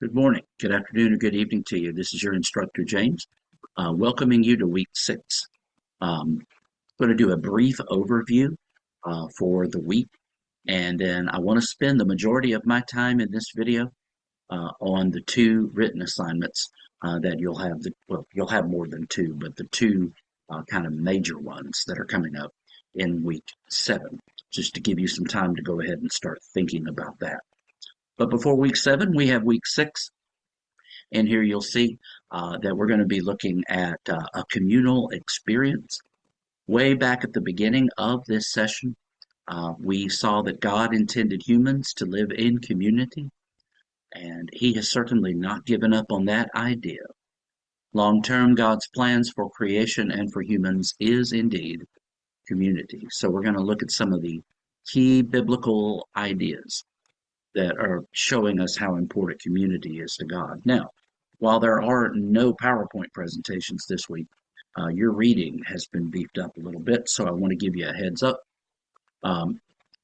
Good morning, good afternoon, or good evening to you. This is your instructor, James, welcoming you to week 6. I'm going to do a brief overview for the week, and then I want to spend the majority of my time in this video on the two written assignments that you'll have. You'll have more than two, but the two kind of major ones that are coming up in week 7, just to give you some time to go ahead and start thinking about that. But before week 7, we have week 6. And here you'll see that we're going to be looking at a communal experience. Way back at the beginning of this session, we saw that God intended humans to live in community, and He has certainly not given up on that idea. Long term, God's plans for creation and for humans is indeed community. So we're going to look at some of the key biblical ideas that are showing us how important community is to God. Now, while there are no PowerPoint presentations this week, your reading has been beefed up a little bit, so I want to give you a heads up.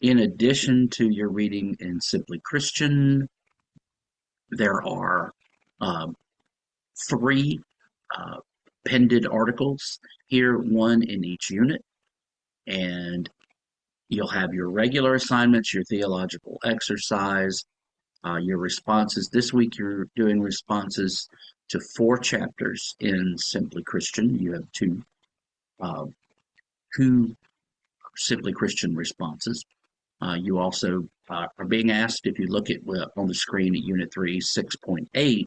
In addition to your reading in Simply Christian, there are 3 pended articles here, 1 in each unit, and you'll have your regular assignments, your theological exercise, your responses. This week you're doing responses to 4 chapters in Simply Christian. You have two Simply Christian responses. You also are being asked, if you look at on the screen at Unit 3, 6.8,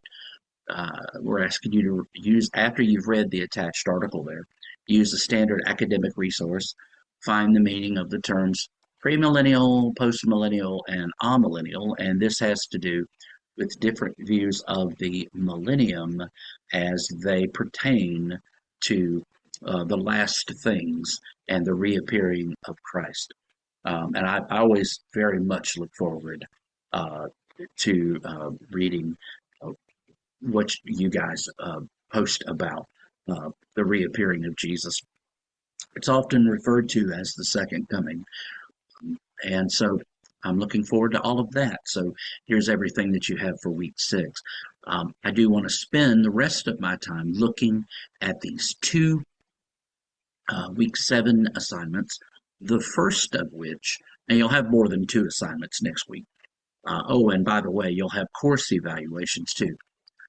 we're asking you to use, after you've read the attached article there, use the standard academic resource, find the meaning of the terms premillennial, postmillennial, and amillennial, and this has to do with different views of the millennium as they pertain to the last things and the reappearing of Christ. And I always very much look forward to reading what you guys post about the reappearing of Jesus. It's often referred to as the second coming. And so I'm looking forward to all of that. So here's everything that you have for week 6. I do want to spend the rest of my time looking at these 2 week 7 assignments, the first of which, and you'll have more than 2 assignments next week. And by the way, you'll have course evaluations too.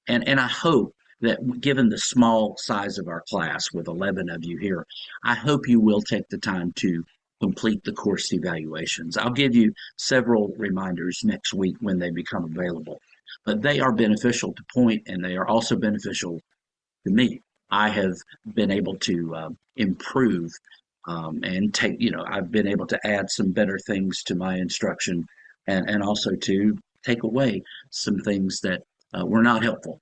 And I hope that, given the small size of our class with 11 of you here, I hope you will take the time to complete the course evaluations. I'll give you several reminders next week when they become available, but they are beneficial to point, and they are also beneficial to me. I have been able to improve and take, I've been able to add some better things to my instruction, and also to take away some things that were not helpful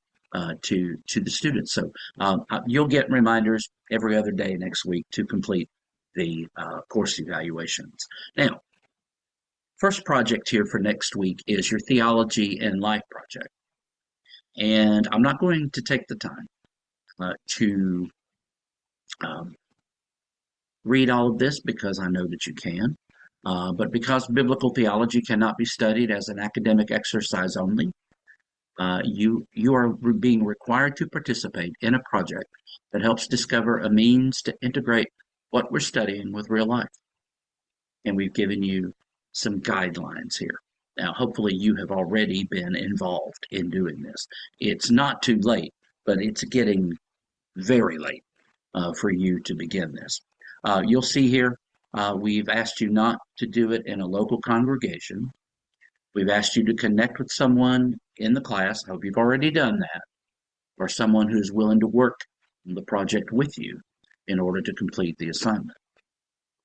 to the students. So you'll get reminders every other day next week to complete the course evaluations. Now, first project here for next week is your Theology and Life project. And I'm not going to take the time to read all of this because I know that you can. But because biblical theology cannot be studied as an academic exercise only, you are being required to participate in a project that helps discover a means to integrate what we're studying with real life. And we've given you some guidelines here. Now, hopefully you have already been involved in doing this. It's not too late, but it's getting very late for you to begin this. You'll see here, we've asked you not to do it in a local congregation. We've asked you to connect with someone in the class, I hope you've already done that, or someone who's willing to work on the project with you in order to complete the assignment.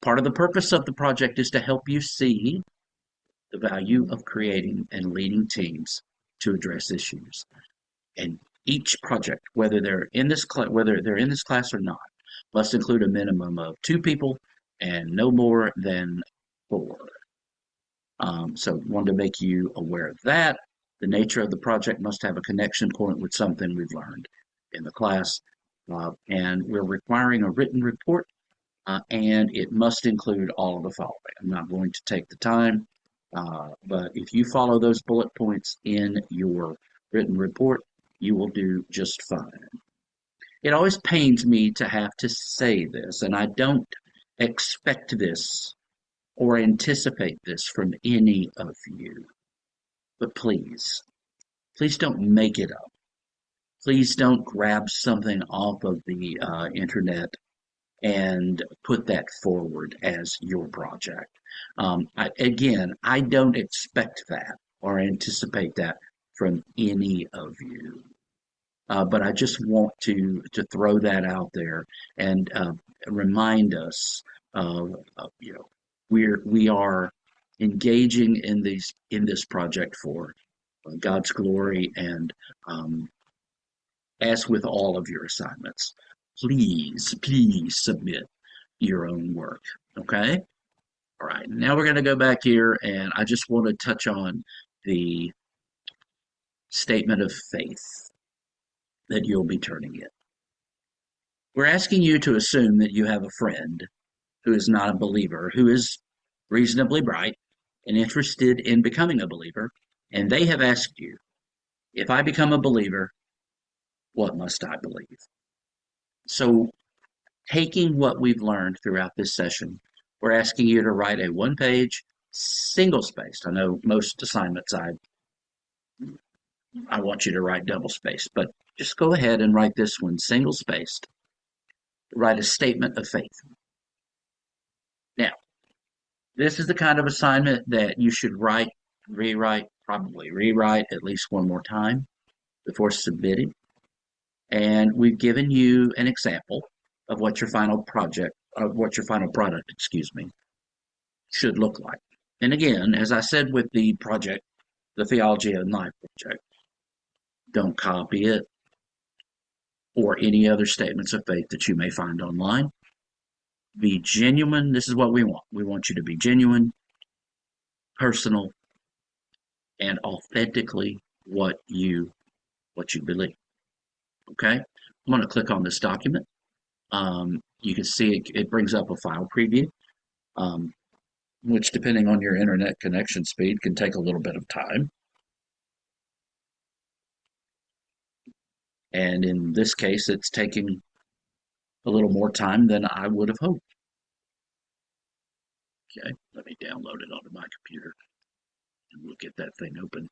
Part of the purpose of the project is to help you see the value of creating and leading teams to address issues. And each project, whether they're in this class or not, must include a minimum of 2 people and no more than 4. So wanted to make you aware of that. The nature of the project must have a connection point with something we've learned in the class. And we're requiring a written report, and it must include all of the following. I'm not going to take the time, but if you follow those bullet points in your written report, you will do just fine. It always pains me to have to say this, and I don't expect this or anticipate this from any of you. But please don't make it up. Please don't grab something off of the internet and put that forward as your project. I don't expect that or anticipate that from any of you. But I just want to throw that out there and remind us of we are engaging in this project for God's glory, and um, as with all of your assignments, please submit your own work. Okay. All right. Now we're going to go back here, and I just want to touch on the statement of faith that you'll be turning in. We're asking you to assume that you have a friend who is not a believer, who is reasonably bright and interested in becoming a believer, and they have asked you, if I become a believer, what must I believe? So, taking what we've learned throughout this session, we're asking you to write a one page, single spaced. I know most assignments I want you to write double spaced, but just go ahead and write this one single spaced. Write a statement of faith. Now, this is the kind of assignment that you should probably rewrite at least one more time before submitting. And we've given you an example of what your final product, should look like. And again, as I said with the project, the Theology of Life project, don't copy it or any other statements of faith that you may find online. Be genuine. This is what we want. We want you to be genuine, personal, and authentically what you believe. Okay? I'm going to click on this document. You can see it brings up a file preview, which, depending on your internet connection speed, can take a little bit of time. And in this case, it's taking a little more time than I would have hoped. Okay, let me download it onto my computer and we'll get that thing open.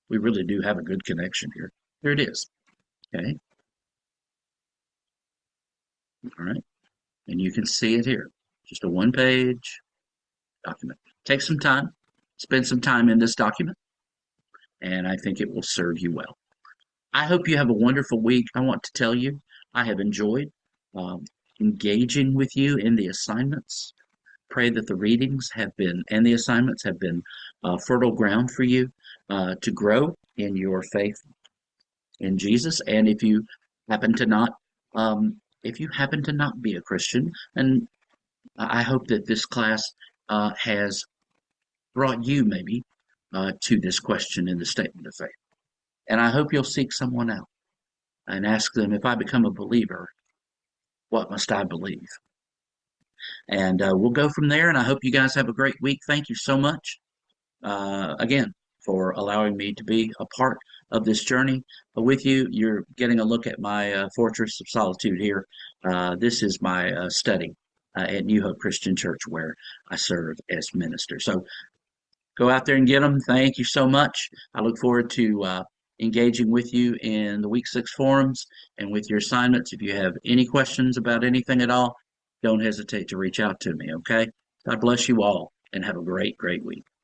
We really do have a good connection here. Here it is. Okay. All right. And you can see it here. Just a one page document. Take some time, spend some time in this document, and I think it will serve you well. I hope you have a wonderful week. I want to tell you, I have enjoyed engaging with you in the assignments. Pray that the readings and the assignments have been fertile ground for you to grow in your faith in Jesus. And if you happen to not be a Christian, and I hope that this class has brought you maybe to this question in the statement of faith. And I hope you'll seek someone out and ask them, if I become a believer, what must I believe? And we'll go from there. And I hope you guys have a great week. Thank you so much again for allowing me to be a part of this journey with you. You're getting a look at my Fortress of Solitude here. This is my study at New Hope Christian Church, where I serve as minister. So go out there and get them. Thank you so much. I look forward to engaging with you in the week 6 forums and with your assignments. If you have any questions about anything at all, don't hesitate to reach out to me. Okay. God bless you all and have a great week.